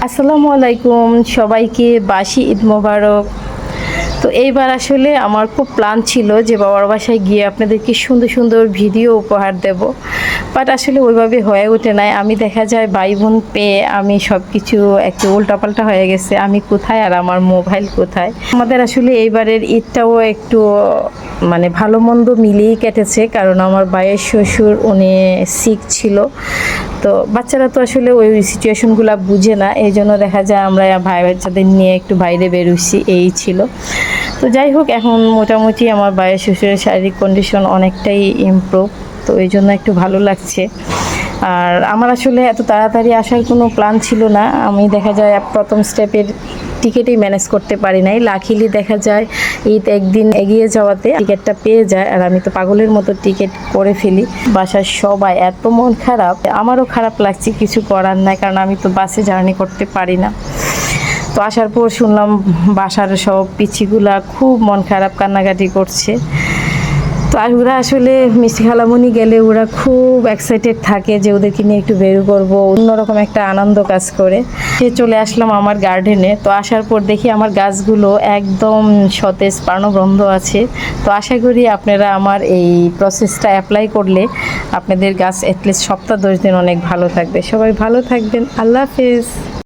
আসসালামু আলাইকুম সবাইকে বাসি ঈদ মোবারক। তো এইবার আসলে আমার খুব প্ল্যান ছিল যে বাবার বাসায় গিয়ে আপনাদেরকে সুন্দর সুন্দর ভিডিও উপহার দেব, বাট আসলে ওইভাবে হয়ে ওঠে নাই। আমি দেখা যায় ভাই বোন পেয়ে আমি সব কিছু একটু উল্টাপাল্টা হয়ে গেছে। আমি কোথায় আর আমার মোবাইল কোথায়। আমাদের আসলে এইবারের ঈদটাও একটু মানে ভালো মন্দ মিলিয়েই কেটেছে, কারণ আমার ভাইয়ের শ্বশুর উনি সিক ছিল। তো বাচ্চারা তো আসলে ওই সিচুয়েশনগুলো বুঝে না, এই জন্য দেখা যায় আমরা ভাই বাচ্চাদের নিয়ে একটু বাইরে বেরোইছি, এই ছিল। তো যাই হোক, এখন মোটামুটি আমার ভাইয়ের শ্বশুরের শারীরিক কন্ডিশন অনেকটাই ইমপ্রুভ, তো এই জন্য একটু ভালো লাগছে। আর আমার আসলে এত তাড়াতাড়ি আসার কোনো প্ল্যান ছিল না। আমি দেখা যায় প্রথম স্টেপের টিকিটই ম্যানেজ করতে পারি নাই। লাকিলি দেখা যায় ঈদ একদিন এগিয়ে যাওয়াতে টিকিটটা পেয়ে যায়, আর আমি তো পাগলের মতো টিকিট করে ফেলি। বাসার সবাই এত মন খারাপ, আমারও খারাপ লাগছে, কিছু করার নাই, কারণ আমি তো বাসে জার্নি করতে পারি না। তো আসার পর শুনলাম বাসার সব পিচ্ছিগুলা খুব মন খারাপ, কান্নাকাটি করছে। তো আর ওরা আসলে মিষ্টি খালামণি গেলে ওরা খুব এক্সাইটেড থাকে যে ওদেরকে নিয়ে একটু বের করবো, অন্যরকম একটা আনন্দ কাজ করে। সে চলে আসলাম আমার গার্ডেনে। তো আসার পর দেখি আমার গাছগুলো একদম সতেজ, প্রাণবন্ত আছে। তো আশা করি আপনারা আমার এই প্রসেসটা অ্যাপ্লাই করলে আপনাদের গাছ অ্যাটলিস্ট সপ্তাহ 10 দিন অনেক ভালো থাকবে। সবাই ভালো থাকবেন, আল্লাহ হাফেজ।